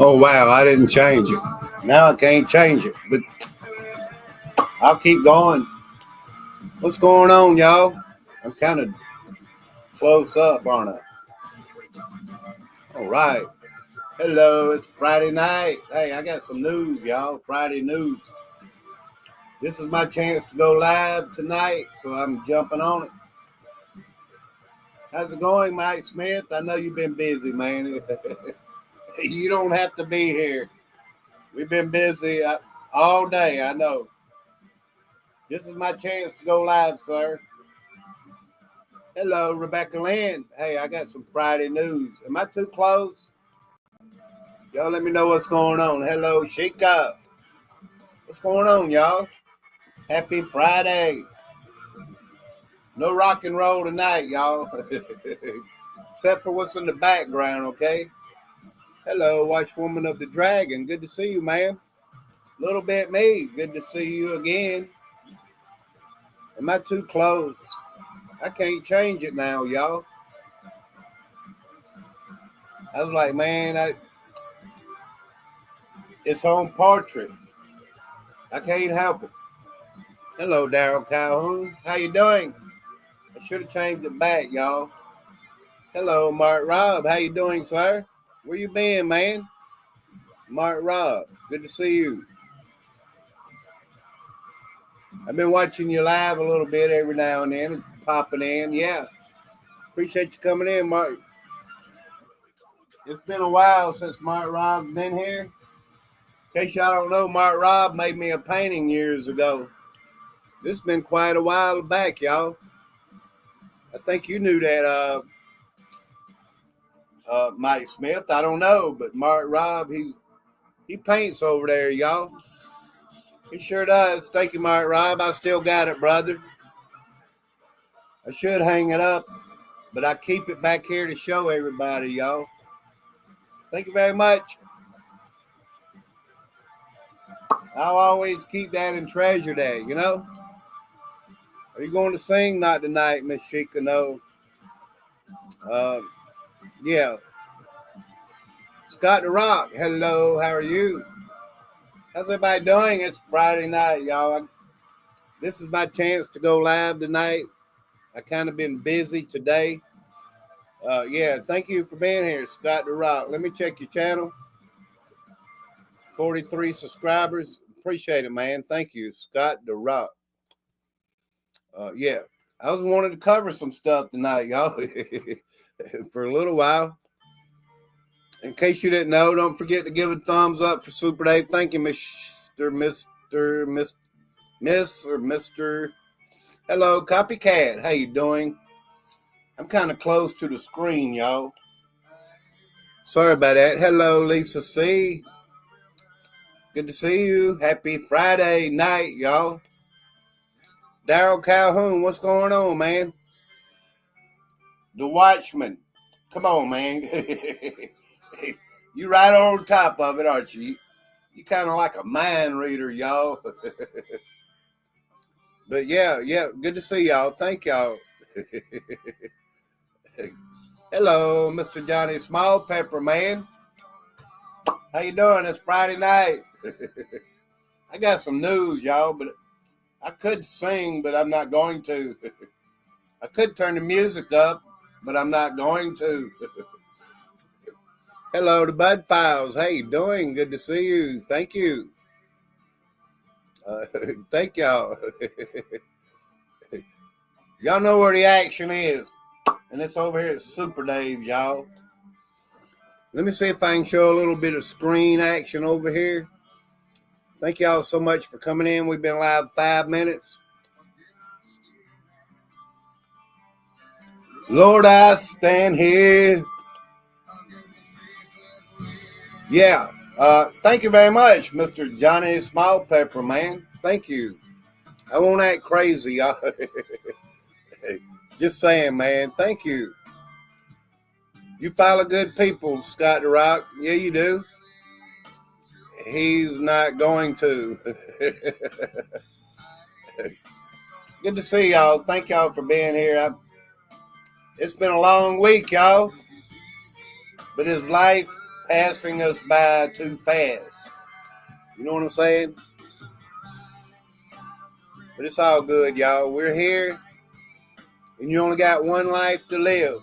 Oh wow, I didn't change it. Now I can't change it, but I'll keep going. What's going on, y'all? I'm kind of close up, aren't I? All right. Hello, it's Friday night. Hey, I got some news, y'all. Friday news. This is my chance to go live tonight, so I'm jumping on it. How's it going, Mike Smith? I know you've been busy, man. You don't have to be here. We've been busy all day, I know. This is my chance to go live, sir. Hello, Rebecca Lynn. Hey, I got some Friday news. Am I too close? Y'all let me know what's going on. Hello, Sheikah. What's going on, y'all? Happy Friday. No rock and roll tonight, y'all. Except for what's in the background, okay? Hello, Watchwoman of the Dragon. Good to see you, man. Little bit me. Good to see you again. Am I too close? I can't change it now, y'all. I was like, man, it's on portrait. I can't help it. Hello, Daryl Calhoun. How you doing? I should have changed it back, y'all. Hello, Mark Robb. How you doing, sir? Where you been, man? Mark Robb. Good to see you. I've been watching you live a little bit every now and then, popping in. Yeah. Appreciate you coming in, Mark. It's been a while since Mark Robb's been here. In case y'all don't know, Mark Robb made me a painting years ago. This has been quite a while back, y'all. I think you knew that, Mike Smith. I don't know, but Mark Robb, he paints over there, y'all. He sure does. Thank you, Mark Robb. I still got it, brother. I should hang it up, but I keep it back here to show everybody, y'all. Thank you very much. I'll always keep that and treasure that, you know. Are you going to sing? Not tonight, Miss Sheikah. No. Yeah. Scott the Rock. Hello. How are you? How's everybody doing? It's Friday night, y'all. This is my chance to go live tonight. I kind of been busy today. Yeah, thank you for being here, Scott the Rock. Let me check your channel. 43 subscribers. Appreciate it, man. Thank you, Scott the Rock. Yeah, I was wanting to cover some stuff tonight, y'all, for a little while. In case you didn't know, don't forget to give a thumbs up for Super Dave. Thank you, Miss or Mr. Hello, Copycat. How you doing? I'm kind of close to the screen, y'all. Sorry about that. Hello, Lisa C. Good to see you. Happy Friday night, y'all. Daryl Calhoun, what's going on, man? The Watchman. Come on, man. You right on top of it, aren't you? You kind of like a mind reader, y'all. But yeah, good to see y'all. Thank y'all. Hello, Mr. Johnny Small Pepper, man. How you doing? It's Friday night. I got some news, y'all, but I could sing, but I'm not going to. I could turn the music up, but I'm not going to. Hello to Bud Files. How you doing? Good to see you. Thank you. Thank y'all. Y'all know where the action is. And it's over here at Super Dave, y'all. Let me see if I can show a little bit of screen action over here. Thank y'all so much for coming in. We've been live 5 minutes. Lord, I stand here. Yeah. Thank you very much, Mr. Johnny Small Pepper, man. Thank you. I won't act crazy, y'all. Just saying, man. Thank you. You follow good people, Scott the Rock. Yeah, you do. He's not going to. Good to see y'all. Thank y'all for being here. It's been a long week, y'all. But is life passing us by too fast? You know what I'm saying? But it's all good, y'all. We're here, and you only got one life to live.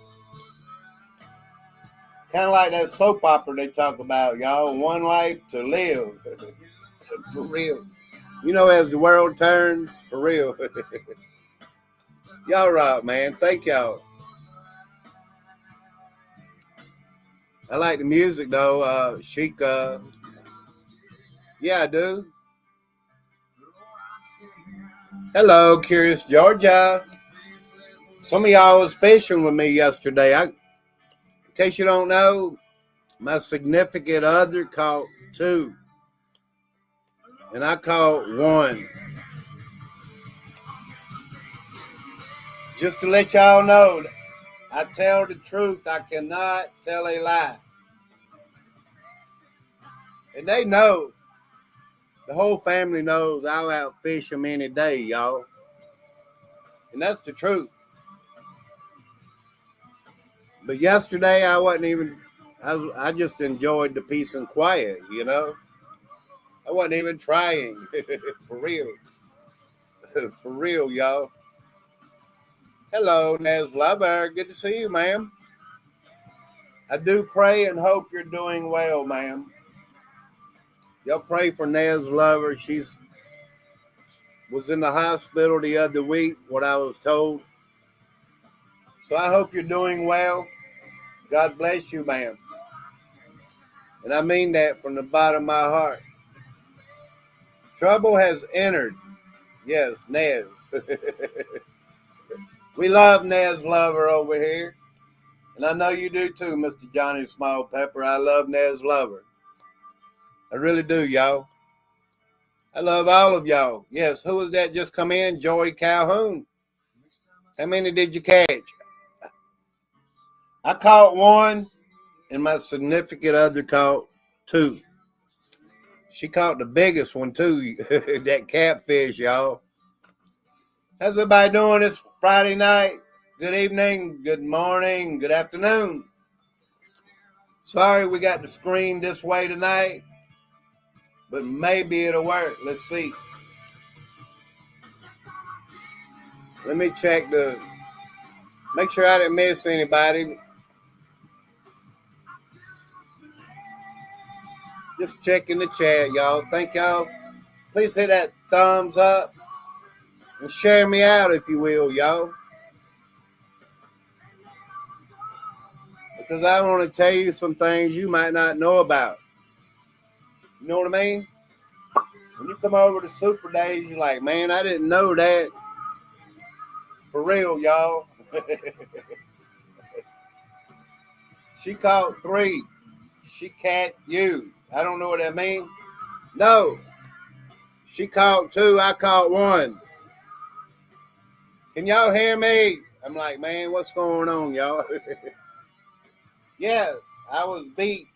Kind of like that soap opera they talk about, y'all. One life to live. For real. You know, as the world turns, for real. Y'all right, man. Thank y'all. I like the music, though. Chic. Yeah, I do. Hello, Curious Georgia. Some of y'all was fishing with me yesterday. In case you don't know, my significant other caught 2. And I caught 1. Just to let y'all know, I tell the truth. I cannot tell a lie. And they know. The whole family knows I'll outfish them any day, y'all. And that's the truth. But yesterday, I wasn't even, I just enjoyed the peace and quiet, you know. I wasn't even trying. For real. For real, y'all. Hello, Naz Lover. Good to see you, ma'am. I do pray and hope you're doing well, ma'am. Y'all pray for Naz Lover. She's was in the hospital the other week, what I was told. So I hope you're doing well. God bless you, ma'am. And I mean that from the bottom of my heart. Trouble has entered. Yes, Naz. We love Naz Lover over here. And I know you do too, Mr. Johnny Small Pepper. I love Naz Lover. I really do, y'all. I love all of y'all. Yes, who was that just come in? Joey Calhoun. How many did you catch? I caught 1, and my significant other caught 2. She caught the biggest one, too. That catfish, y'all. How's everybody doing this Friday night? Good evening, good morning, good afternoon. Sorry we got the screen this way tonight, but maybe it'll work. Let's see. Let me check make sure I didn't miss anybody. Just checking the chat, y'all. Thank y'all. Please hit that thumbs up and share me out if you will, y'all. Because I want to tell you some things you might not know about. You know what I mean? When you come over to Super Days, you're like, man, I didn't know that. For real, y'all. She caught 3. She caught you. I don't know what that means. No. She caught 2. I caught 1. Can y'all hear me? I'm like, man, what's going on, y'all? Yes, I was beat.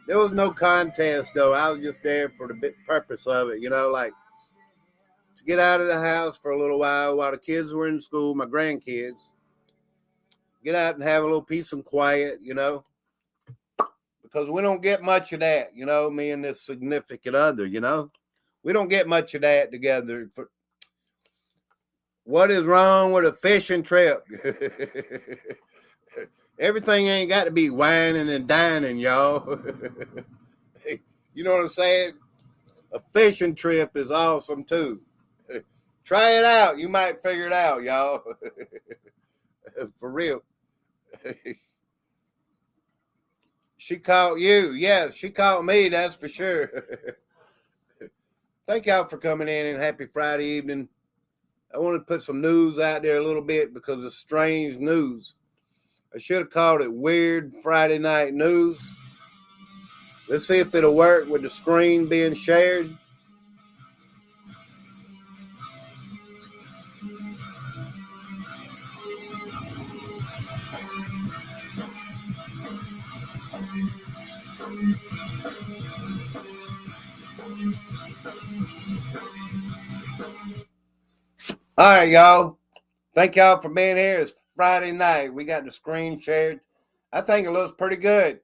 There was no contest, though. I was just there for the purpose of it, you know, like to get out of the house for a little while the kids were in school, my grandkids. Get out and have a little peace and quiet, you know, because we don't get much of that, you know, me and this significant other, you know. We don't get much of that together. What is wrong with a fishing trip? Everything ain't got to be whining and dining, y'all. You know what I'm saying? A fishing trip is awesome, too. Try it out. You might figure it out, y'all. For real. She caught you. Yes, she caught me. That's for sure. Thank y'all for coming in and happy Friday evening. I want to put some news out there a little bit because it's strange news. I should have called it Weird Friday Night News. Let's see if it'll work with the screen being shared. All right, y'all. Thank y'all for being here. It's Friday night. We got the screen shared. I think it looks pretty good.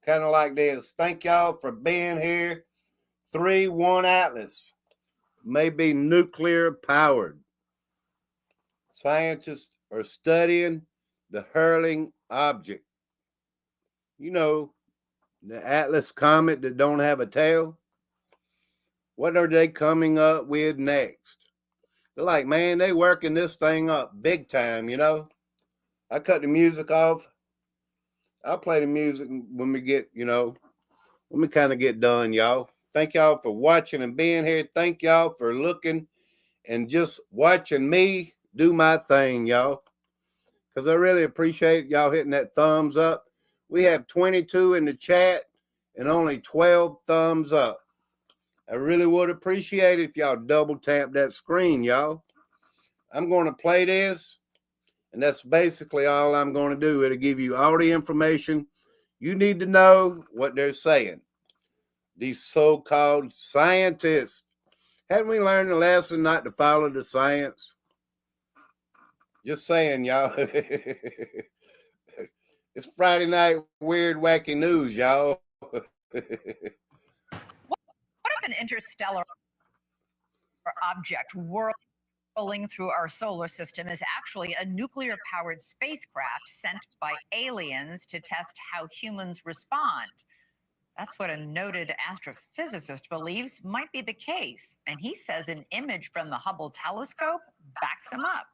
Kind of like this. Thank y'all for being here. 3-1 Atlas may be nuclear powered. Scientists are studying the hurling object. You know, the Atlas comet that don't have a tail. What are they coming up with next? They're like, man, they working this thing up big time, you know. I cut the music off. I'll play the music when we get, when we kind of get done, y'all. Thank y'all for watching and being here. Thank y'all for looking and just watching me do my thing, y'all. Because I really appreciate y'all hitting that thumbs up. We have 22 in the chat and only 12 thumbs up. I really would appreciate it if y'all double tap that screen, y'all. I'm going to play this, and that's basically all I'm going to do. It'll give you all the information you need to know what they're saying. These so-called scientists. Haven't we learned the lesson not to follow the science? Just saying, y'all. It's Friday night weird, wacky news, y'all. What if an interstellar object whirling through our solar system is actually a nuclear-powered spacecraft sent by aliens to test how humans respond? That's what a noted astrophysicist believes might be the case, and he says an image from the Hubble telescope backs him up.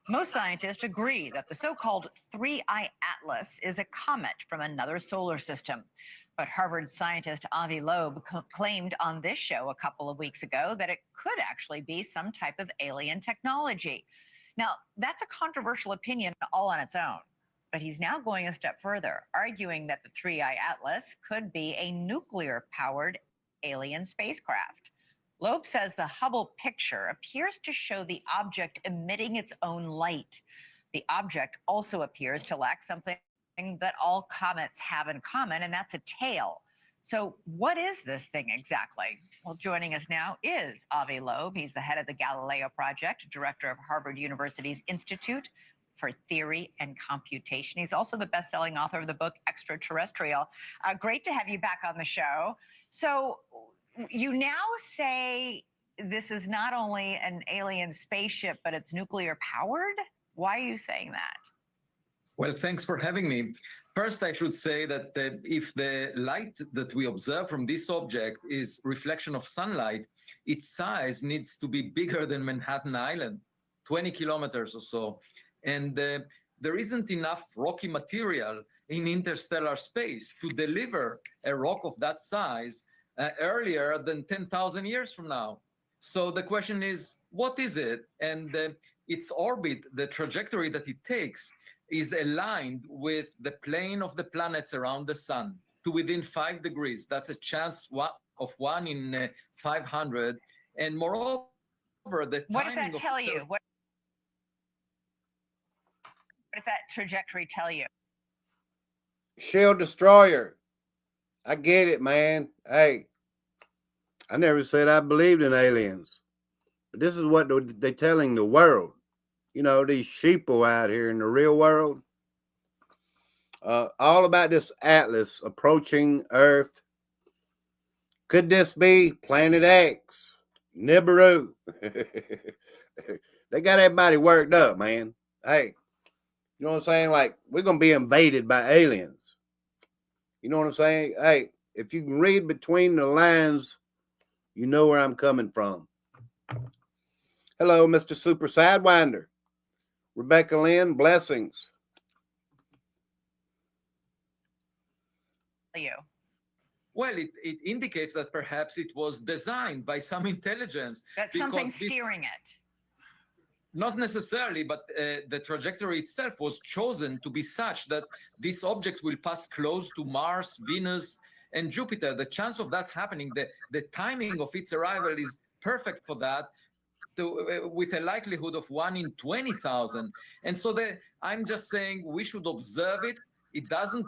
Most scientists agree that the so-called 3I Atlas is a comet from another solar system. But Harvard scientist Avi Loeb claimed on this show a couple of weeks ago that it could actually be some type of alien technology. Now, that's a controversial opinion all on its own. But he's now going a step further, arguing that the 3I Atlas could be a nuclear-powered alien spacecraft. Loeb says the Hubble picture appears to show the object emitting its own light. The object also appears to lack something that all comets have in common, and that's a tail. So what is this thing exactly? Well, joining us now is Avi Loeb. He's the head of the Galileo Project, director of Harvard University's Institute for Theory and Computation. He's also the best-selling author of the book Extraterrestrial. Great to have you back on the show. So you now say this is not only an alien spaceship, but it's nuclear powered? Why are you saying that? Well, thanks for having me. First, I should say that if the light that we observe from this object is reflection of sunlight, its size needs to be bigger than Manhattan Island, 20 kilometers or so. And there isn't enough rocky material in interstellar space to deliver a rock of that size earlier than 10,000 years from now. So the question is, what is it? And its orbit, the trajectory that it takes, is aligned with the plane of the planets around the sun to within 5 degrees. That's a chance of 1 in 500. And moreover, the timing. What does that tell you? What does that trajectory tell you? Shield destroyer. I get it, man. Hey, I never said I believed in aliens. But this is what they're telling the world. You know, these sheeple out here in the real world. All about this Atlas approaching Earth. Could this be Planet X? Nibiru? They got everybody worked up, man. Hey, you know what I'm saying? Like, we're going to be invaded by aliens. You know what I'm saying? Hey, if you can read between the lines, you know where I'm coming from. Hello, Mr. Super Sidewinder. Rebecca Lynn, blessings. You. Well, it indicates that perhaps it was designed by some intelligence. That's something steering it. Not necessarily, but the trajectory itself was chosen to be such that this object will pass close to Mars, Venus, and Jupiter. The chance of that happening, the timing of its arrival is perfect for that, with a likelihood of 1 in 20,000. And so I'm just saying we should observe it. It doesn't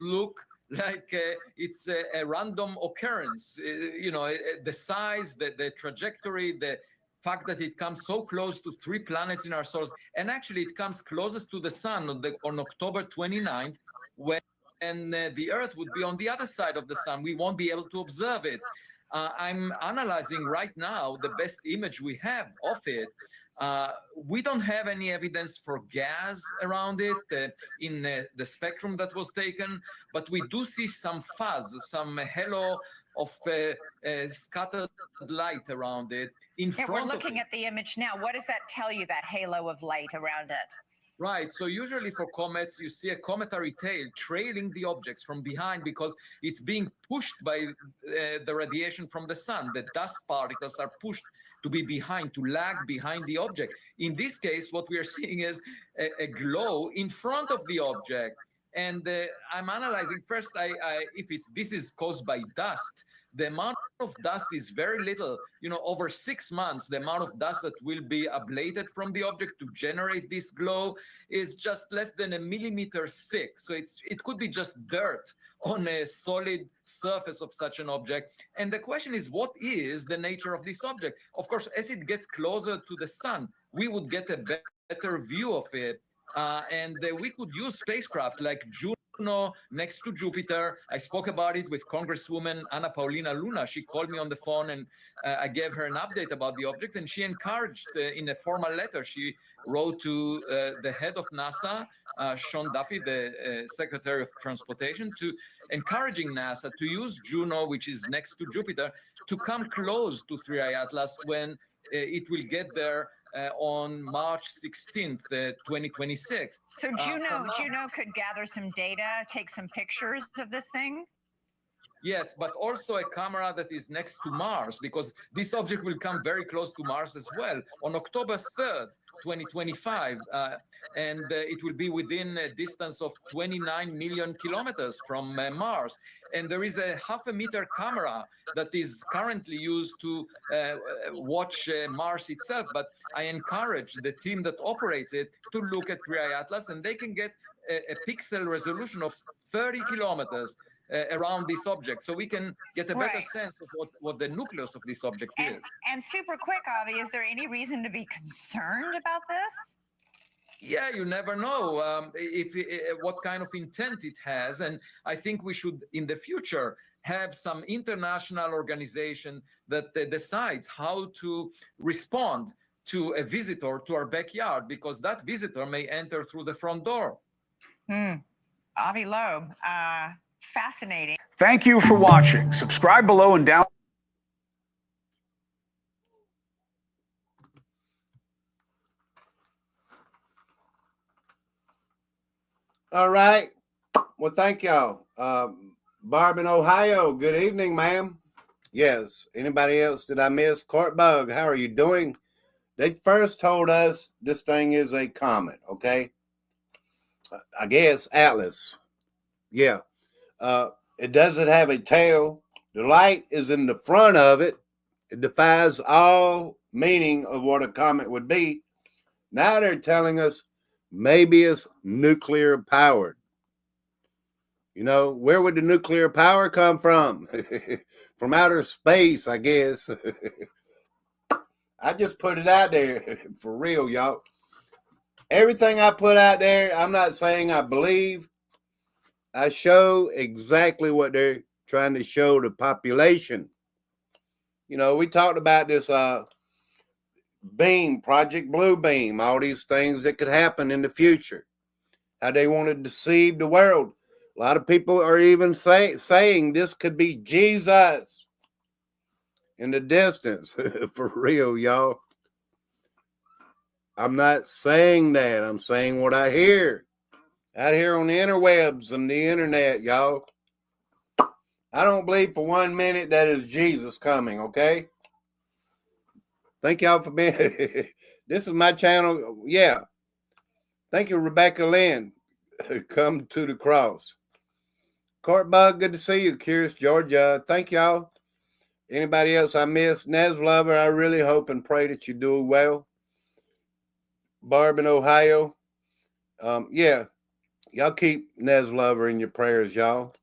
look like it's a random occurrence. The size, the trajectory, the fact that it comes so close to 3 planets in our solar system, and actually it comes closest to the sun on October 29th, when the Earth would be on the other side of the sun. We won't be able to observe it. I'm analyzing right now the best image we have of it. We don't have any evidence for gas around it in the spectrum that was taken, but we do see some fuzz, some halo of scattered light around it. We're looking at the image now. What does that tell you, that halo of light around it? Right. So usually for comets, you see a cometary tail trailing the objects from behind because it's being pushed by the radiation from the sun. The dust particles are pushed to be behind, to lag behind the object. In this case, what we are seeing is a glow in front of the object. And I'm analyzing first, if this is caused by dust. The amount of dust is very little. Over 6 months, the amount of dust that will be ablated from the object to generate this glow is just less than a millimeter thick. So it could be just dirt on a solid surface of such an object. And the question is, what is the nature of this object? Of course, as it gets closer to the sun, we would get a better view of it. And we could use spacecraft like Juno next to Jupiter. I spoke about it with Congresswoman Ana Paulina Luna. She called me on the phone and I gave her an update about the object, and she encouraged in a formal letter she wrote to the head of NASA, Sean Duffy, the Secretary of Transportation, to encouraging NASA to use Juno, which is next to Jupiter, to come close to 3I Atlas when it will get there on March 16th, 2026. So Juno could gather some data, take some pictures of this thing? Yes, but also a camera that is next to Mars, because this object will come very close to Mars as well on October 3rd, 2025, and it will be within a distance of 29 million kilometers from Mars. And there is a 0.5 meter camera that is currently used to watch Mars itself. But I encourage the team that operates it to look at 3I Atlas, and they can get a pixel resolution of 30 kilometers around this object, so we can get a better sense of what the nucleus of this object is. And super quick, Avi, is there any reason to be concerned about this? Yeah, you never know what kind of intent it has, and I think we should, in the future, have some international organization that decides how to respond to a visitor to our backyard, because that visitor may enter through the front door. Avi Loeb, fascinating. Thank you for watching. Subscribe below and down. All right. Well, thank y'all. Barb in Ohio, good evening, ma'am. Yes. Anybody else did I miss? Courtbug, how are you doing? They first told us this thing is a comet, okay? I guess Atlas. Yeah. It doesn't have a tail. The light is in the front of it. It defies all meaning of what a comet would be. Now they're telling us maybe it's nuclear powered. Where would the nuclear power come from? From outer space, I guess. I just put it out there for real, y'all. Everything I put out there, I'm not saying I believe. I show exactly what they're trying to show the population. We talked about this beam, Project Blue Beam, all these things that could happen in the future, how they want to deceive the world. A lot of people are even saying this could be Jesus in the distance. For real, y'all. I'm not saying that. I'm saying what I hear out here on the interwebs and the internet, y'all. I don't believe for 1 minute that is Jesus coming, okay? Thank y'all for being This is my channel. Yeah. Thank you, Rebecca Lynn. Come to the cross. Court Bug, good to see you. Curious, Georgia. Thank y'all. Anybody else I missed? Nez Lover, I really hope and pray that you do well. Barb in Ohio. Yeah, y'all keep Nez Lover in your prayers, y'all.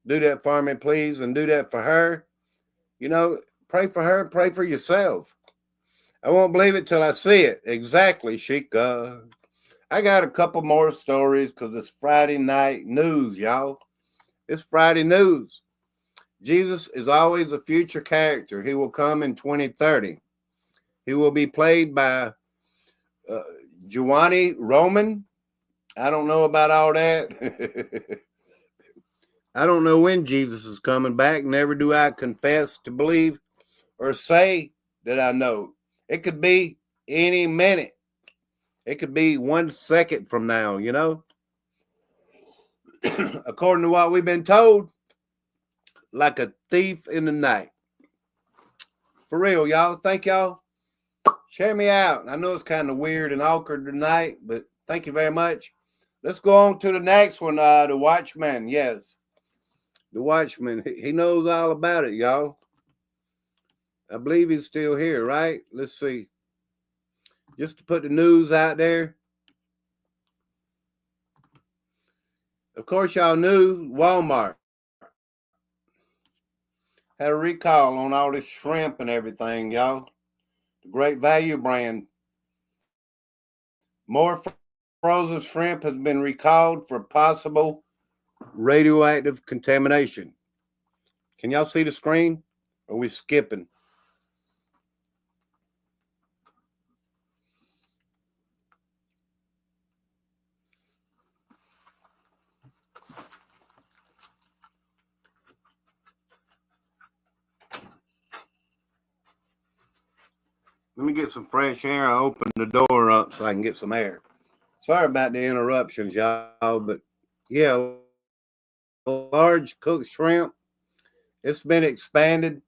Do that for me, please, and do that for her. You know, pray for her, pray for yourself. I won't believe it till I see it. Exactly, Sheikah. I got a couple more stories because it's Friday night news, y'all. It's Friday news. Jesus is always a future character. He will come in 2030. He will be played by Giovanni Roman. I don't know about all that. I don't know when Jesus is coming back. Never do I confess to believe or say that I know. It could be any minute. It could be 1 second from now, you know. According to what we've been told, like a thief in the night. For real, y'all. Thank y'all. Share me out. I know it's kind of weird and awkward tonight, but thank you very much. Let's go on to the next one. The Watchman. Yes. The Watchman. He knows all about it, y'all. I believe he's still here, right? Let's see. Just to put the news out there. Of course, y'all knew Walmart had a recall on all this shrimp and everything, y'all. The Great Value brand. More frozen shrimp has been recalled for possible radioactive contamination. Can y'all see the screen? Or are we skipping? Let me get some fresh air. I'll open the door up so I can get some air. Sorry about the interruptions, y'all, but yeah, large cooked shrimp. It's been expanded.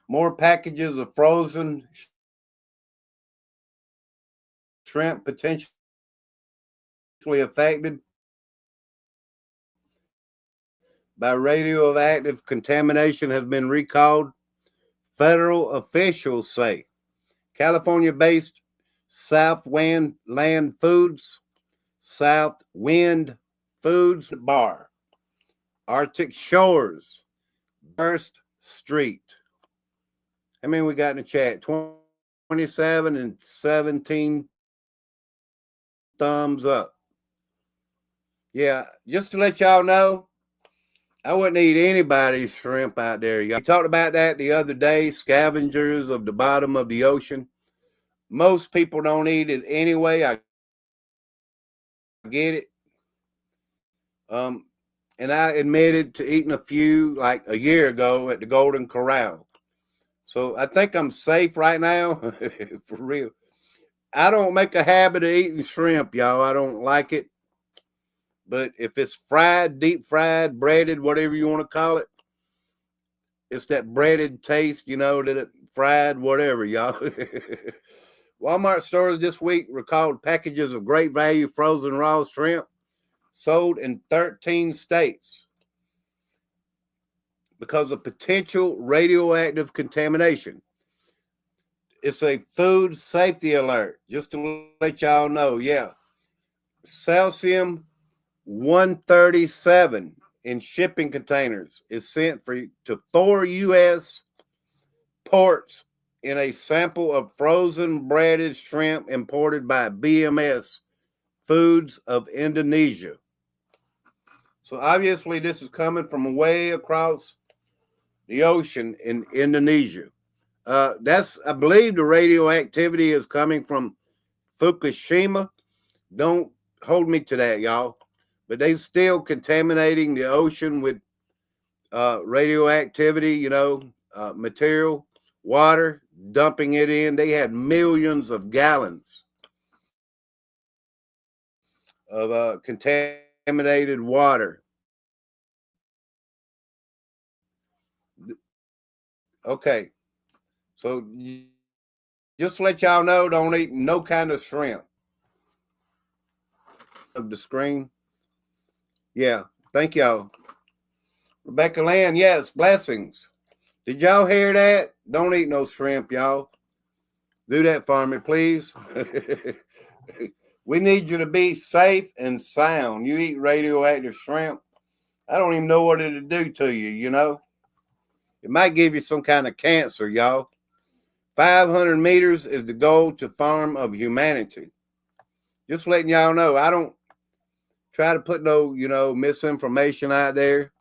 More packages of frozen shrimp potentially affected by radioactive contamination has been recalled. Federal officials say California-based Southwind Foods Bar, Arctic Shores, Burst Street. How many we got in the chat? 27 and 17 thumbs up. Yeah, just to let y'all know, I wouldn't eat anybody's shrimp out there. Y'all talked about that the other day, scavengers of the bottom of the ocean. Most people don't eat it anyway. I get it. And I admitted to eating a few like a year ago at the Golden Corral. So I think I'm safe right now. For real. I don't make a habit of eating shrimp, y'all. I don't like it. But if it's fried, deep fried, breaded, whatever you want to call it, it's that breaded taste, you know, that it fried, whatever, y'all. Walmart stores this week recalled packages of Great Value frozen raw shrimp sold in 13 states because of potential radioactive contamination. It's a food safety alert, just to let y'all know. Yeah. Cesium 137 in shipping containers is sent to 4 U.S. ports in a sample of frozen breaded shrimp imported by BMS Foods of Indonesia. So obviously this is coming from way across the ocean in Indonesia. That's, I believe the radioactivity is coming from Fukushima. Don't hold me to that, y'all. But they still contaminating the ocean with radioactivity, you know, material, water, dumping it in. They had millions of gallons of contaminated water. Okay. So Just to let y'all know, don't eat no kind of shrimp. Of the screen. Yeah, thank y'all. Rebecca Land, yes, blessings. Did y'all hear that? Don't eat no shrimp, y'all. Do that for me, please. We need you to be safe and sound. You eat radioactive shrimp, I don't even know what it'll do to you, you know? It might give you some kind of cancer, y'all. 500 meters is the goal to farm of humanity. Just letting y'all know, I don't try to put no, misinformation out there,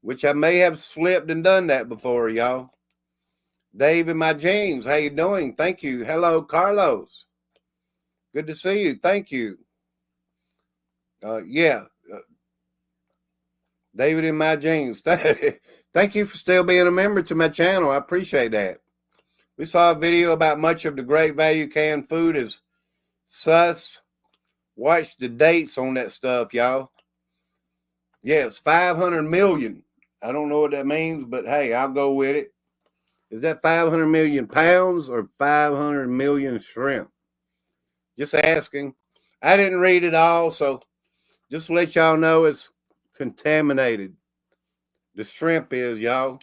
which I may have slipped and done that before, y'all. Dave in my jeans, how you doing? Thank you. Hello, Carlos. Good to see you. Thank you. David in my jeans. Thank you for still being a member to my channel. I appreciate that. We saw a video about much of the great value canned food is sus. Watch the dates on that stuff, y'all. Yeah, it's 500 million. I don't know what that means, but hey, I'll go with it. Is that 500 million pounds or 500 million shrimp? Just asking. I didn't read it all, so just to let y'all know it's contaminated. The shrimp is, y'all.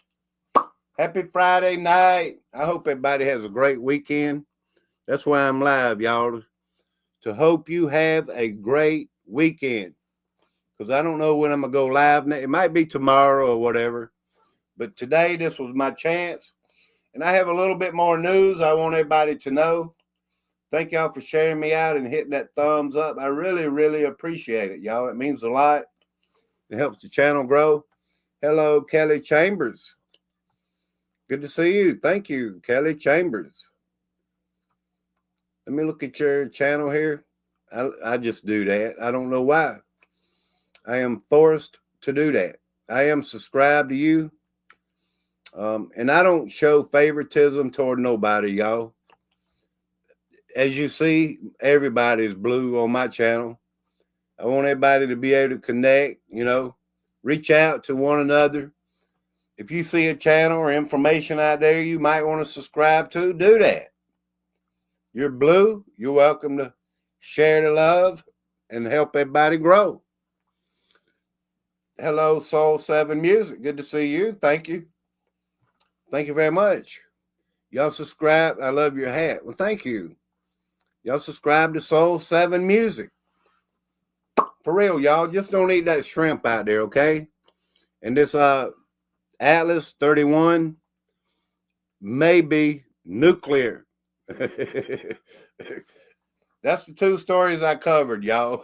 Happy Friday night. I hope everybody has a great weekend. That's why I'm live, y'all. To hope you have a great weekend. Because I don't know when I'm going to go live. It might be tomorrow or whatever. But today, this was my chance. And I have a little bit more news I want everybody to know. Thank y'all for sharing me out and hitting that thumbs up. I really, really appreciate it, y'all. It means a lot. It helps the channel grow. Hello, Kelly Chambers. Good to see you. Thank you, Kelly Chambers. Let me look at your channel here. I just do that. I don't know why. I am forced to do that. I am subscribed to you. And I don't show favoritism toward nobody, y'all. As you see, everybody's blue on my channel. I want everybody to be able to connect, reach out to one another. If you see a channel or information out there you might want to subscribe to, do that. You're blue. You're welcome to share the love and help everybody grow. Hello, Soul 7 Music. Good to see you. Thank you. Thank you very much. Y'all subscribe. I love your hat. Well, thank you. Y'all subscribe to Soul 7 Music. For real, y'all. Just don't eat that shrimp out there, okay? And this Atlas 31 may be nuclear. That's the two stories I covered, y'all.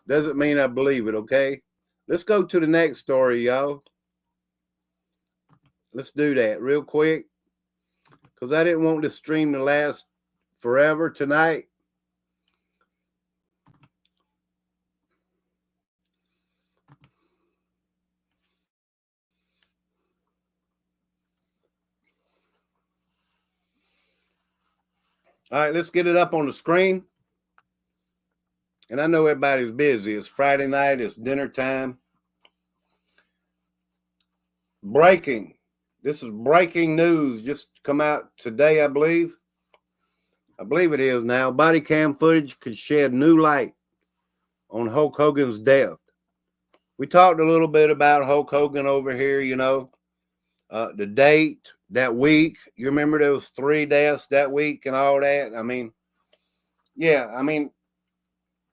Doesn't mean I believe it, okay? Let's go to the next story, y'all. Let's do that real quick. Because I didn't want this stream to last forever tonight. All right, let's get it up on the screen. And I know everybody's busy. It's Friday night. It's dinner time. Breaking. This is breaking news. Just come out today, I believe. I believe it is now. Body cam footage could shed new light on Hulk Hogan's death. We talked a little bit about Hulk Hogan over here, the date, that week. You remember there was 3 deaths that week and all that?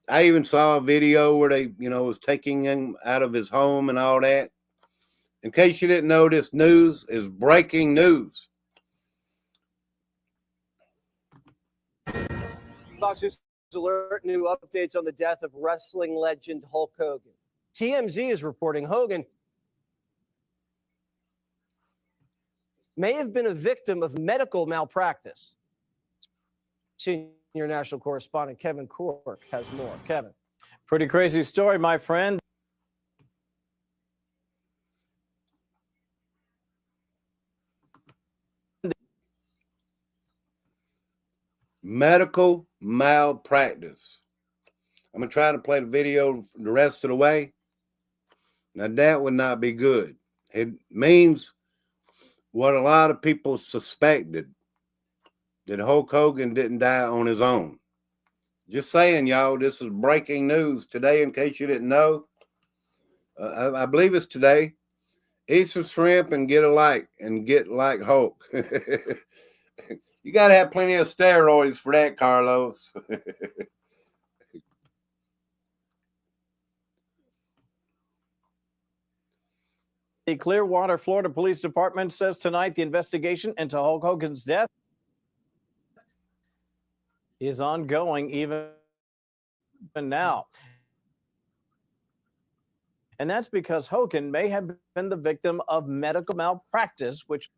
I even saw a video where they, was taking him out of his home and all that. In case you didn't know, this news is breaking news. Fox News Alert, new updates on the death of wrestling legend Hulk Hogan. TMZ is reporting Hogan may have been a victim of medical malpractice. Senior national correspondent Kevin Cork has more. Kevin. Pretty crazy story, my friend. Medical malpractice. I'm going to try to play the video the rest of the way. Now, that would not be good. It means what a lot of people suspected. that Hulk Hogan didn't die on his own. Just saying, y'all, this is breaking news today, in case you didn't know. I believe it's today. Eat some shrimp and get like Hulk. You got to have plenty of steroids for that, Carlos. The Clearwater, Florida Police Department says tonight the investigation into Hulk Hogan's death is ongoing even now. And that's because Hogan may have been the victim of medical malpractice, which is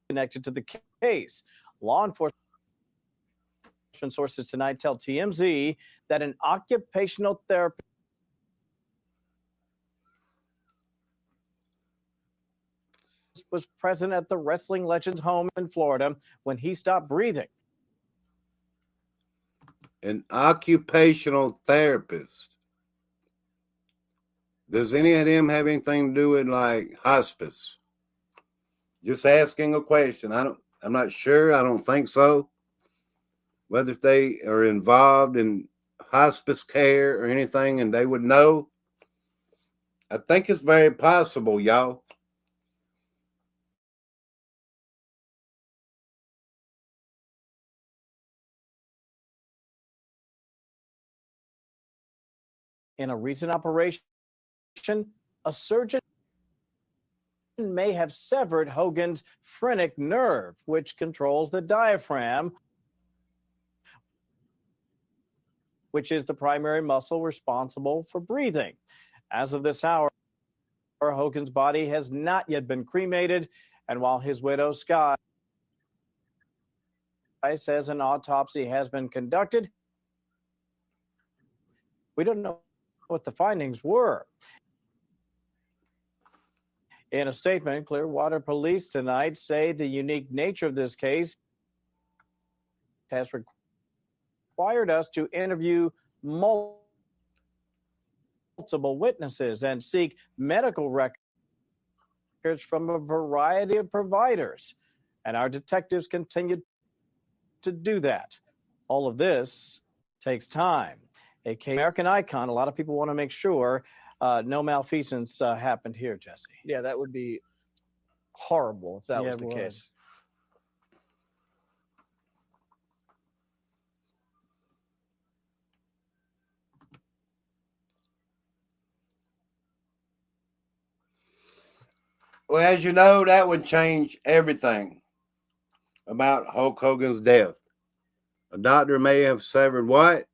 connected to the case. Law enforcement sources tonight tell TMZ that an occupational therapist was present at the wrestling legend's home in Florida when he stopped breathing. An occupational therapist. Does any of them have anything to do with like hospice? Just asking a question. I'm not sure. I don't think so. Whether if they are involved in hospice care or anything and they would know. I think it's very possible, y'all. In a recent operation, a surgeon may have severed Hogan's phrenic nerve, which controls the diaphragm, which is the primary muscle responsible for breathing. As of this hour, Hogan's body has not yet been cremated, and while his widow, Sky, says an autopsy has been conducted, we don't know what the findings were. In a statement, Clearwater Police tonight say the unique nature of this case has required us to interview multiple witnesses and seek medical records from a variety of providers. And our detectives continue to do that. All of this takes time. A American icon, a lot of people want to make sure no malfeasance happened here, Jesse. Yeah, that would be horrible if that was the case. Well, as you know, that would change everything about Hulk Hogan's death. A doctor may have severed what?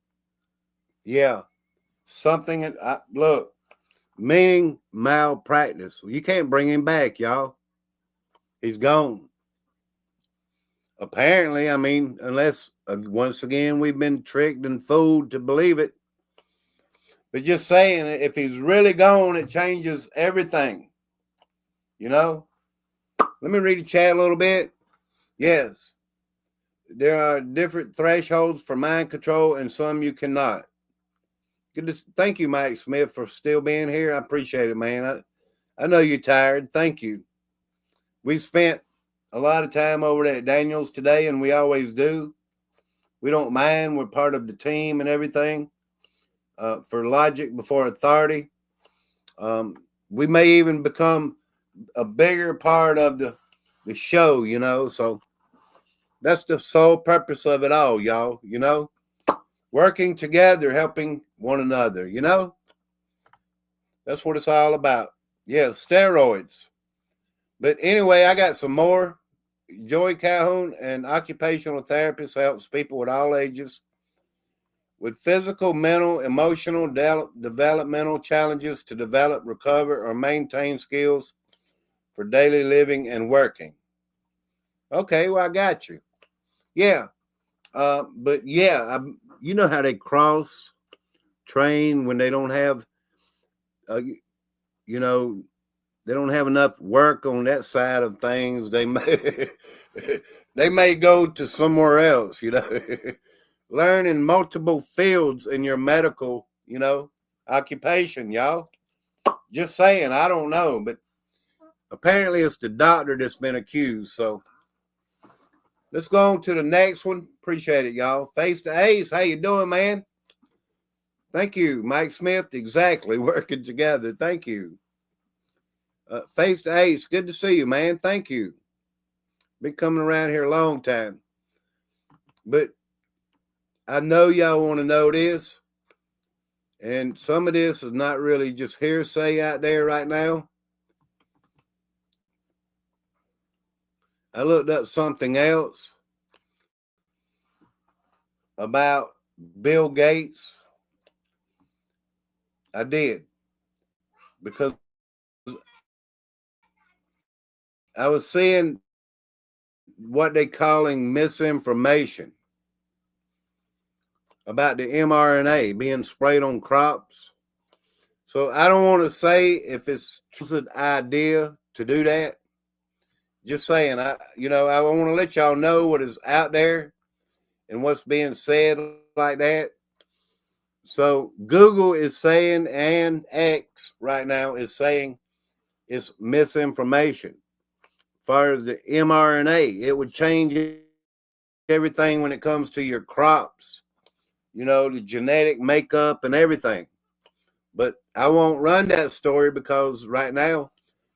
Yeah, something. Look, meaning malpractice. You can't bring him back, y'all. He's gone. Apparently, I mean, unless, once again, we've been tricked and fooled to believe it. But just saying, if he's really gone, it changes everything. You know? Let me read the chat a little bit. Yes. There are different thresholds for mind control, and some you cannot. Thank you, Mike Smith, for still being here. I appreciate it, man. I know you're tired. Thank you. We've spent a lot of time over at Daniels today, and we always do. We don't mind. We're part of the team and everything. For Logic Before Authority. We may even become a bigger part of the show, you know. So that's the sole purpose of it all, y'all, you know. Working together, helping one another, you know? That's what it's all about. Yeah, steroids. But anyway, I got some more. Joey Calhoun, an occupational therapist, helps people with all ages with physical, mental, emotional, developmental challenges to develop, recover, or maintain skills for daily living and working. Okay, well, I got you. Yeah. But yeah, you know how they cross train when they don't have, you know, they don't have enough work on that side of things. They may go to somewhere else, you know, learn in multiple fields in your medical, you know, occupation, y'all. Just saying, I don't know, but apparently it's the doctor that's been accused. So Let's go on to the next one. Appreciate it, y'all. Face to Ace. How you doing, man? Thank you, Mike Smith. Exactly. Working together. Thank you. Face to Ace. Good to see you, man. Thank you. Been coming around here a long time. But I know y'all want to know this. And some of this is not really just hearsay out there right now. I looked up something else about Bill Gates. I did. Because I was seeing what they calling misinformation about the mRNA being sprayed on crops. So I don't want to say if it's an idea to do that. Just saying, I want to let y'all know what is out there and what's being said like that. So Google is saying, and X right now is saying it's misinformation. As far as the mRNA, it would change everything when it comes to your crops, the genetic makeup and everything. But I won't run that story because right now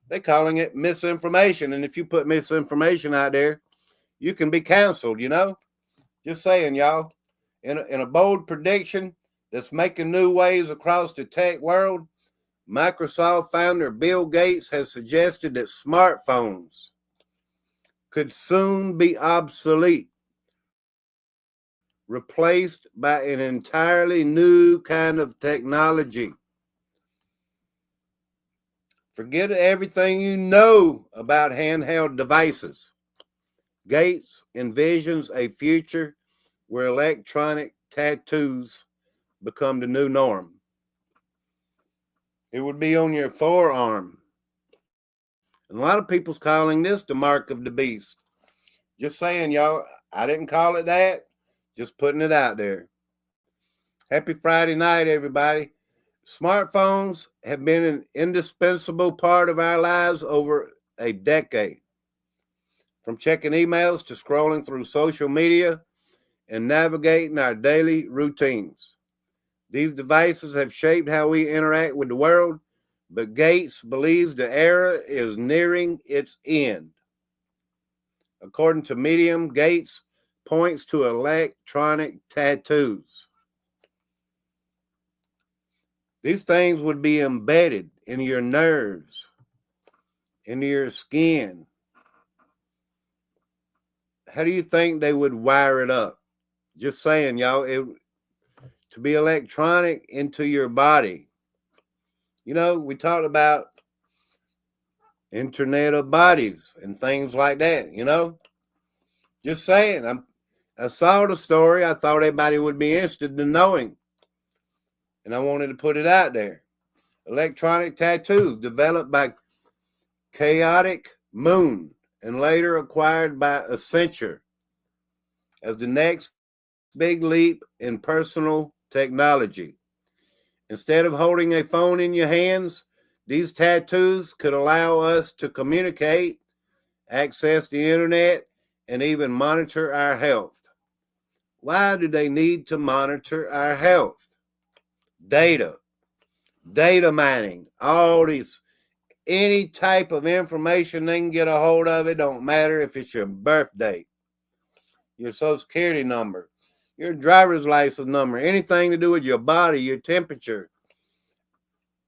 they're calling it misinformation. And if you put misinformation out there, you can be canceled, Just saying, y'all. In a bold prediction that's making new waves across the tech world, Microsoft founder Bill Gates has suggested that smartphones could soon be obsolete, replaced by an entirely new kind of technology. Forget everything you know about handheld devices. Gates envisions a future where electronic tattoos become the new norm. It would be on your forearm. And a lot of people's calling this the mark of the beast. Just saying, y'all, I didn't call it that. Just putting it out there. Happy Friday night, everybody. Smartphones have been an indispensable part of our lives over a decade. From checking emails to scrolling through social media and navigating our daily routines. These devices have shaped how we interact with the world, but Gates believes the era is nearing its end. According to Medium, Gates points to electronic tattoos. These things would be embedded in your nerves, into your skin. How do you think they would wire it up? Just saying, y'all, to be electronic into your body. We talked about Internet of Bodies and things like that, Just saying, I saw the story. I thought everybody would be interested in knowing. And I wanted to put it out there. Electronic tattoos developed by Chaotic Moon and later acquired by Accenture as the next big leap in personal technology. Instead of holding a phone in your hands, these tattoos could allow us to communicate, access the internet, and even monitor our health. Why do they need to monitor our health? Data mining, all these, any type of information they can get a hold of. It don't matter if it's your birth date, your social security number, your driver's license number, anything to do with your body, your temperature.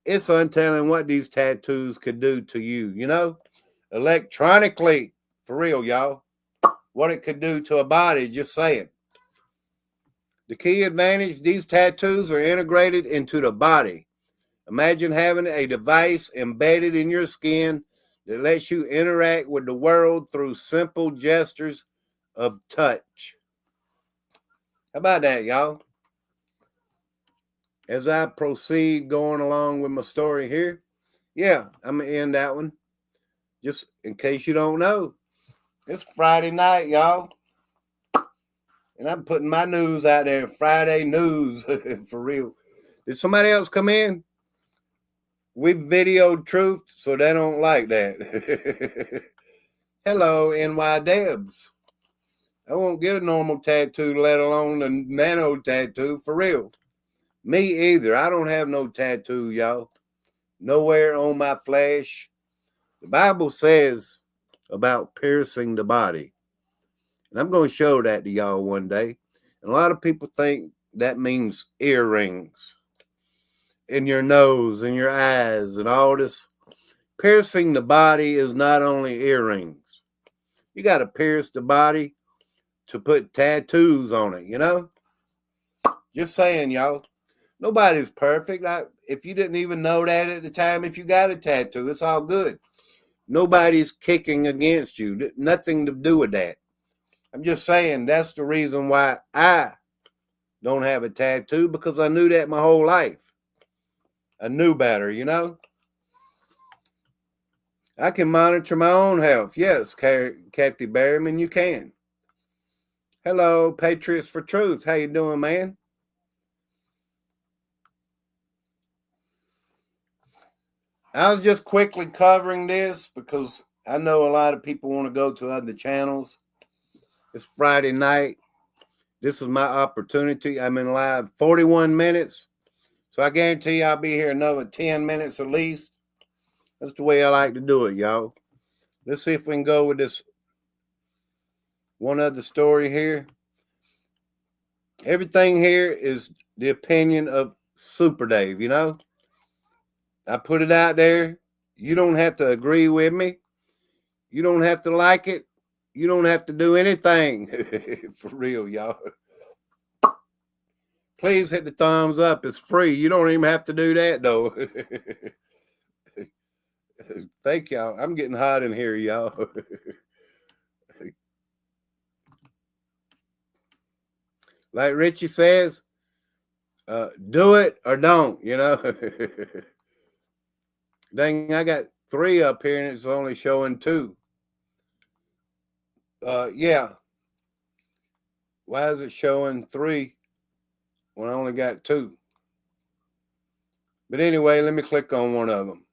It's untelling what these tattoos could do to you, electronically, for real, y'all. What it could do to a body, just saying. The key advantage, these tattoos are integrated into the body. Imagine having a device embedded in your skin that lets you interact with the world through simple gestures of touch. How about that, y'all? As I proceed going along with my story here, I'm going to end that one. Just in case you don't know, it's Friday night, y'all. And I'm putting my news out there, Friday news, for real. Did somebody else come in? We videoed truth, so they don't like that. Hello, NY Debs. I won't get a normal tattoo, let alone a nano tattoo, for real. Me either. I don't have no tattoo, y'all. Nowhere on my flesh. The Bible says about piercing the body. And I'm going to show that to y'all one day. And a lot of people think that means earrings in your nose and your eyes and all this. Piercing the body is not only earrings. You got to pierce the body to put tattoos on it, you know? Just saying, y'all. Nobody's perfect. If you didn't even know that at the time, if you got a tattoo, it's all good. Nobody's kicking against you. Nothing to do with that. I'm just saying that's the reason why I don't have a tattoo, because I knew that my whole life. I knew better, you know? I can monitor my own health. Yes, Kathy Berryman, you can. Hello, Patriots for Truth. How you doing, man? I was just quickly covering this because I know a lot of people want to go to other channels. It's Friday night. This is my opportunity. I'm in live 41 minutes. So I guarantee you I'll be here another 10 minutes at least. That's the way I like to do it, y'all. Let's see if we can go with this one other story here. Everything here is the opinion of Super Dave, you know? I put it out there. You don't have to agree with me. You don't have to like it. You don't have to do anything. For real, y'all. Please hit the thumbs up. It's free. You don't even have to do that, though. Thank y'all. I'm getting hot in here, y'all. Like Richie says, do it or don't, you know. Dang, I got 3 up here and it's only showing 2. Yeah. Why is it showing 3 when I only got 2? But anyway, let me click on one of them.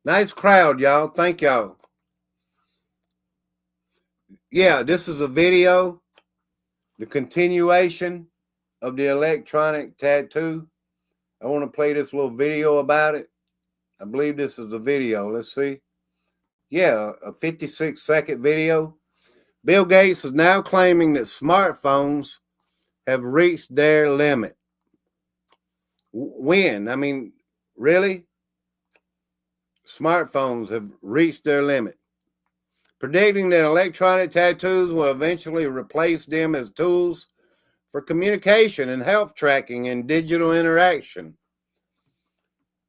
Nice crowd, y'all. Thank y'all. Yeah, this is a video, the continuation of the electronic tattoo. I want to play this little video about it. I believe this is a video. Let's see. Yeah, a 56-second video. Bill Gates is now claiming that smartphones have reached their limit. When? I mean, really? Smartphones have reached their limit. Predicting that electronic tattoos will eventually replace them as tools for communication and health tracking and digital interaction.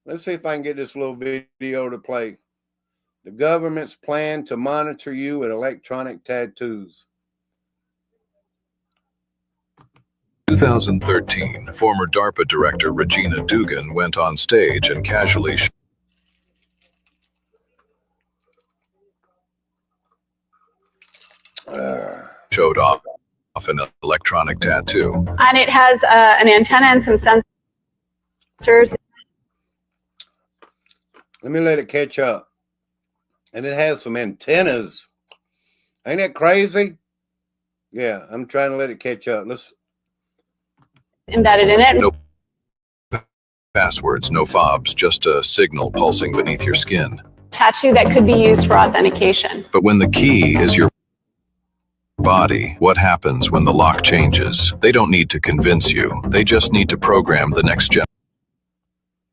Let's see if I can get this little video to play. The government's plan to monitor you with electronic tattoos. 2013, former DARPA director Regina Dugan went on stage and casually showed off an electronic tattoo. And it has an antenna and some sensors. Let me let it catch up. And it has some antennas. Ain't that crazy? Yeah, I'm trying to let it catch up. Let's Embedded in it. No passwords, no fobs, just a signal pulsing beneath your skin. Tattoo that could be used for authentication. But when the key is your body, what happens when the lock changes? They don't need to convince you. They just need to program the next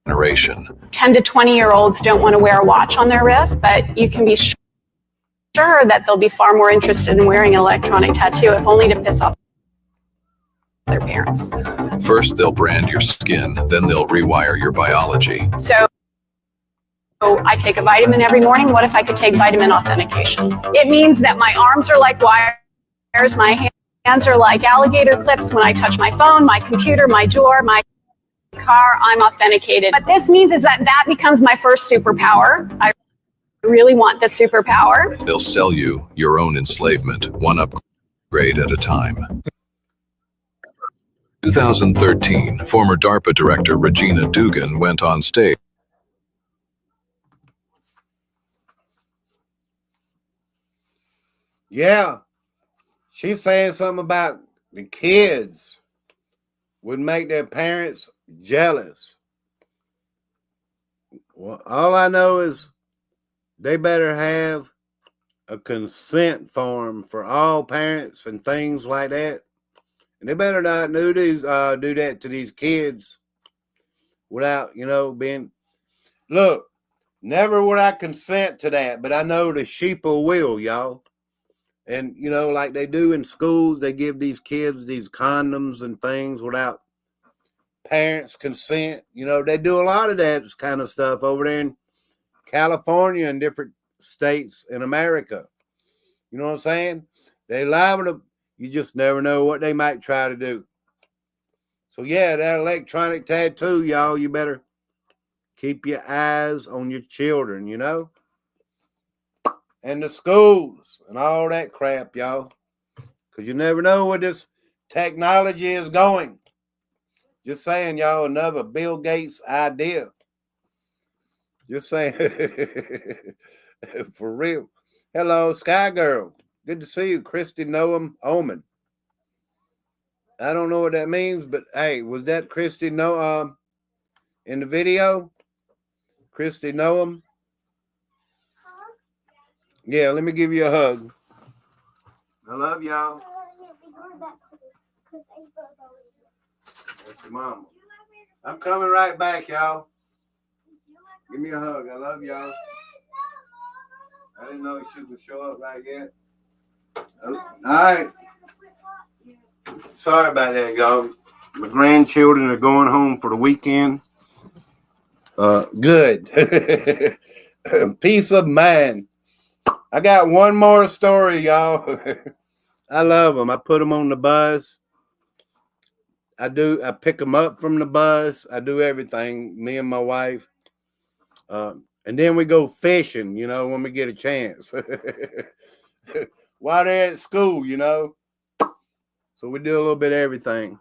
generation. 10 to 20-year-olds don't want to wear a watch on their wrist, but you can be sure that they'll be far more interested in wearing an electronic tattoo, if only to piss off their parents. First, they'll brand your skin, then they'll rewire your biology. So I take a vitamin every morning. What if I could take vitamin authentication? It means that my arms are like wires, my hands are like alligator clips. When I touch my phone, my computer, my door, my car, I'm authenticated. What this means is that becomes my first superpower. I really want the superpower. They'll sell you your own enslavement, one upgrade at a time. 2013, former DARPA director Regina Dugan went on stage Yeah, she's saying something about the kids would make their parents jealous. Well, all I know is they better have a consent form for all parents and things like that. And they better not do that to these kids without, being. Look, never would I consent to that, but I know the sheeple will, y'all. And, like they do in schools, they give these kids these condoms and things without parents' consent. They do a lot of that kind of stuff over there in California and different states in America. You know what I'm saying? They liable to, you just never know what they might try to do. So, yeah, that electronic tattoo, y'all, you better keep your eyes on your children, and the schools and all that crap, y'all, because you never know where this technology is going. Just saying, y'all, another Bill Gates idea. Just saying, for real. Hello, Sky Girl. Good to see you, Christy Noam Omen. I don't know what that means, but hey, was that Christy Noam in the video? Christy Noam? Yeah, let me give you a hug. I love y'all. That's your mama. I'm coming right back, y'all. Give me a hug. I love y'all. I didn't know she would show up right yet. All right. Sorry about that, y'all. My grandchildren are going home for the weekend. Good. Peace of mind. I got one more story, y'all. I love them. I put them on the bus. I pick them up from the bus. I do everything, me and my wife. And then we go fishing, when we get a chance. While they're at school, So we do a little bit of everything.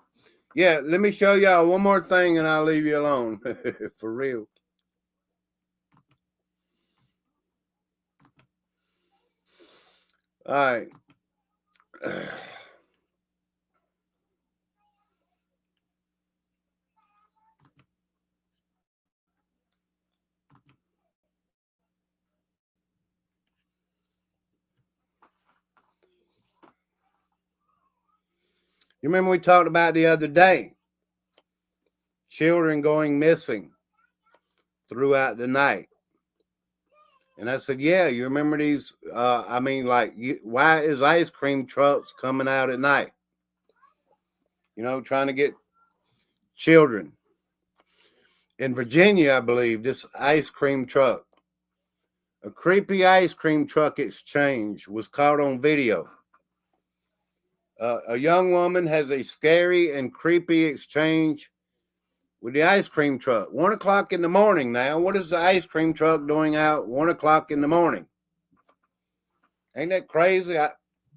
Yeah, let me show y'all one more thing and I'll leave you alone. For real. All right. You remember we talked about the other day, children going missing throughout the night. And I said, yeah, you remember these? Why is ice cream trucks coming out at night? Trying to get children. In Virginia, I believe, this ice cream truck, a creepy ice cream truck exchange was caught on video. A young woman has a scary and creepy exchange with the ice cream truck. 1 o'clock in the morning now. What is the ice cream truck doing out 1 o'clock in the morning? Ain't that crazy? I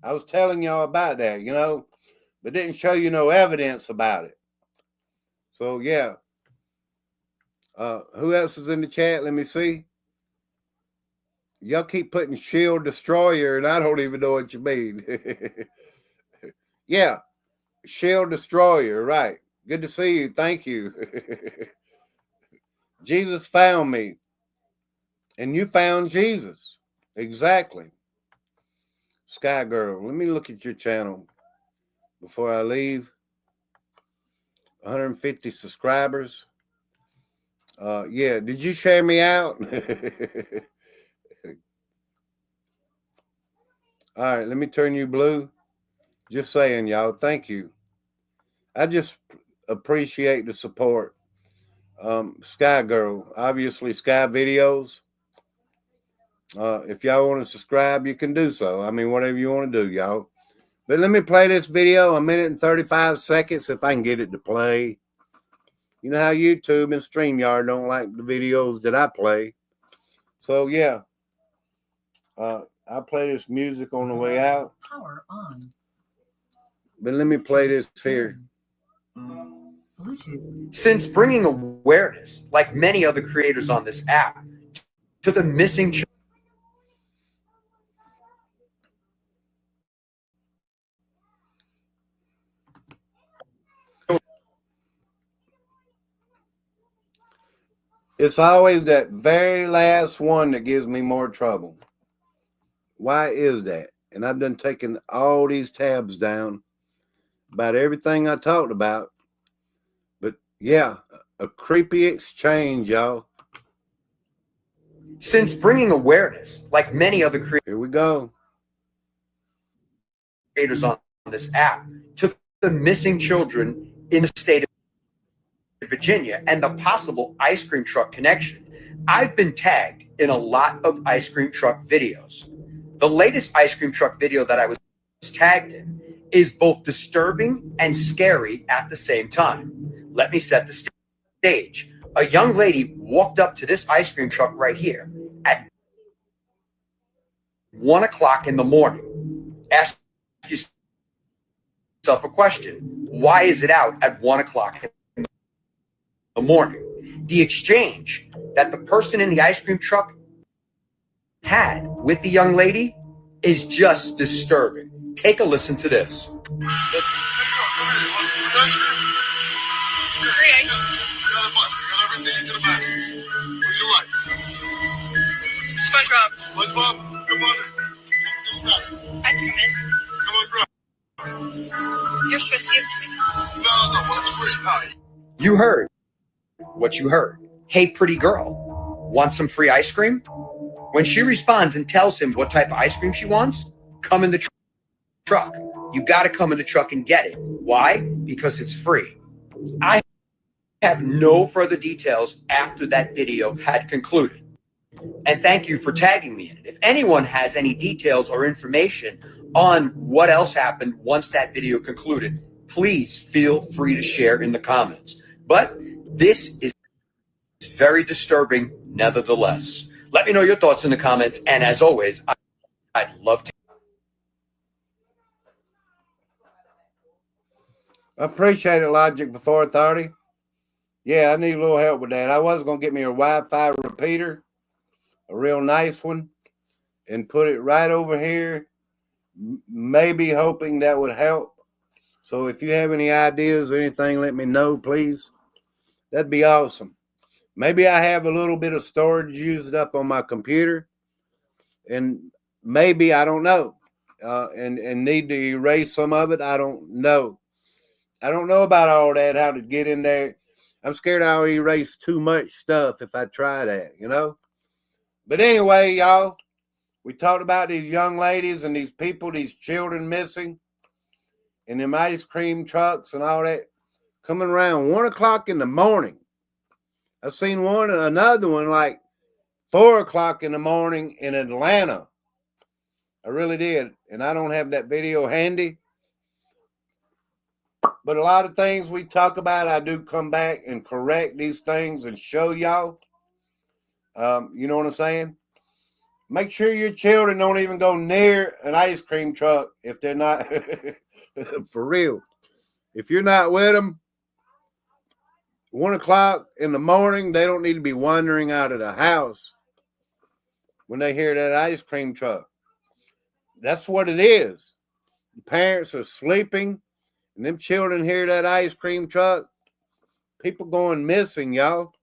was telling y'all about that, but didn't show you no evidence about it. So, yeah. Who else is in the chat? Let me see. Y'all keep putting shield destroyer, and I don't even know what you mean. Yeah, shield destroyer, right. Good to see you. Thank you. Jesus found me. And you found Jesus. Exactly. Sky Girl, let me look at your channel before I leave. 150 subscribers. Yeah, did you share me out? All right, let me turn you blue. Just saying, y'all, thank you. I just appreciate the support. Sky Girl, obviously Sky Videos. If y'all want to subscribe, you can do so. I mean, whatever you want to do, y'all. But let me play this video, 1 minute and 35 seconds, if I can get it to play. You know how YouTube and StreamYard don't like the videos that I play. So, yeah. I'll play this music on the way out. Power on. But let me play this here. Since bringing awareness, like many other creators on this app, to the missing children. It's always that very last one that gives me more trouble. Why is that? And I've done taken all these tabs down about everything I talked about. But yeah, a creepy exchange, y'all. Since bringing awareness, like many other Here we go. creators on this app, to the missing children in the state of Virginia and the possible ice cream truck connection, I've been tagged in a lot of ice cream truck videos. The latest ice cream truck video that I was tagged in is both disturbing and scary at the same time. Let me set the stage. A young lady walked up to this ice cream truck right here at 1 o'clock in the morning. Ask yourself a question. Why is it out at 1 o'clock in the morning? The exchange that the person in the ice cream truck had with the young lady is just disturbing. Take a listen to this. SpongeBob. SpongeBob, come on. I come in. Come on, bro. You're supposed to give it to me. No, what's free? No. You heard what you heard. Hey, pretty girl, want some free ice cream? When she responds and tells him what type of ice cream she wants, come in the truck. You got to come in the truck and get it. Why? Because it's free. I have no further details after that video had concluded. And thank you for tagging me in it. If anyone has any details or information on what else happened once that video concluded, please feel free to share in the comments. But this is very disturbing nevertheless. Let me know your thoughts in the comments. And as always, I'd love to. I appreciate it, Logic Before Authority. Yeah, I need a little help with that. I was going to get me a Wi-Fi repeater, a real nice one, and put it right over here, maybe hoping that would help. So if you have any ideas or anything, let me know, please. That'd be awesome. Maybe I have a little bit of storage used up on my computer, and maybe, I don't know, and need to erase some of it. I don't know. I don't know about all that, how to get in there. I'm scared I'll erase too much stuff if I try that, you know? But anyway, y'all, we talked about these young ladies and these people, these children missing, and them ice cream trucks and all that coming around 1 o'clock in the morning. I've seen another one like 4 o'clock in the morning in Atlanta. I really did. And I don't have that video handy. But a lot of things we talk about, I do come back and correct these things and show y'all. You know what I'm saying? Make sure your children don't even go near an ice cream truck if they're not, for real. If you're not with them, 1 o'clock in the morning, they don't need to be wandering out of the house when they hear that ice cream truck. That's what it is. The parents are sleeping, and them children hear that ice cream truck. People going missing, y'all.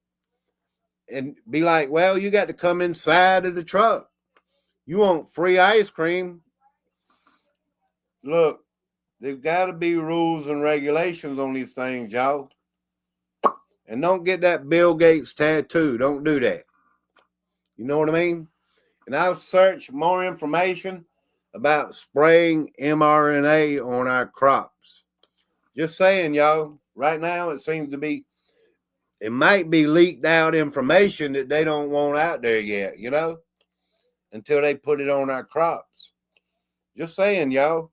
And be like, well, you got to come inside of the truck. You want free ice cream. Look, there's got to be rules and regulations on these things, y'all. And don't get that Bill Gates tattoo. Don't do that. You know what I mean? And I'll search more information about spraying mRNA on our crops. Just saying, y'all, right now it seems to be, it might be leaked out information that they don't want out there yet, you know, until they put it on our crops. Just saying, y'all.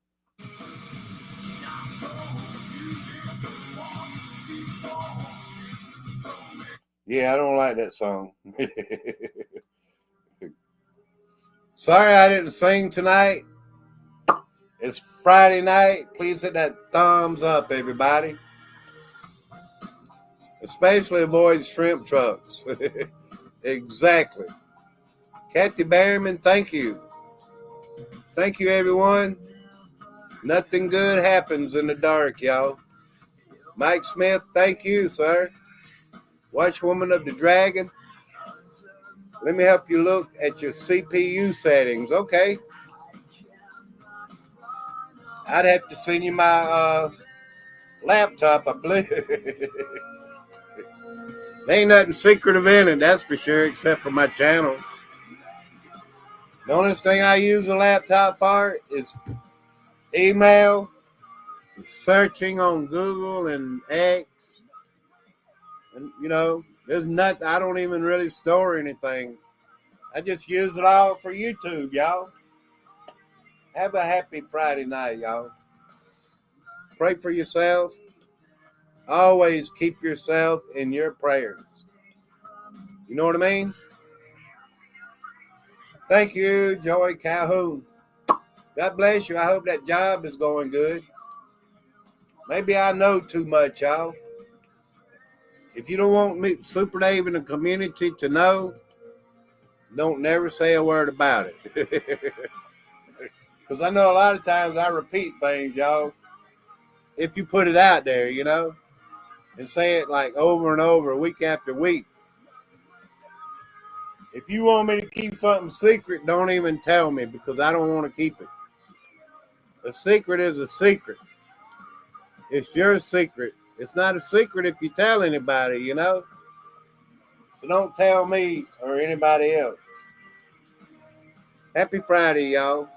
Yeah, I don't like that song. Sorry I didn't sing tonight. It's Friday night. Please hit that thumbs up, everybody. Especially avoid shrimp trucks. Exactly. Kathy Berryman, thank you. Thank you, everyone. Nothing good happens in the dark, y'all. Mike Smith, thank you, sir. Watchwoman of the Dragon, Let me help you look at your CPU settings. Okay. I'd have to send you my laptop, I believe. There ain't nothing secretive in it, that's for sure, except for my channel. The only thing I use a laptop for is email, searching on Google and X. And, you know, there's nothing, I don't even really store anything. I just use it all for YouTube, y'all. Have a happy Friday night, y'all. Pray for yourself. Always keep yourself in your prayers. You know what I mean? Thank you, Joy Calhoun. God bless you. I hope that job is going good. Maybe I know too much, y'all. If you don't want me, Super Dave, in the community to know, don't never say a word about it. Because I know a lot of times I repeat things, y'all. If you put it out there, you know, and say it like over and over, week after week. If you want me to keep something secret, don't even tell me, because I don't want to keep it. A secret is a secret. It's your secret. It's not a secret if you tell anybody, you know. So don't tell me or anybody else. Happy Friday, y'all.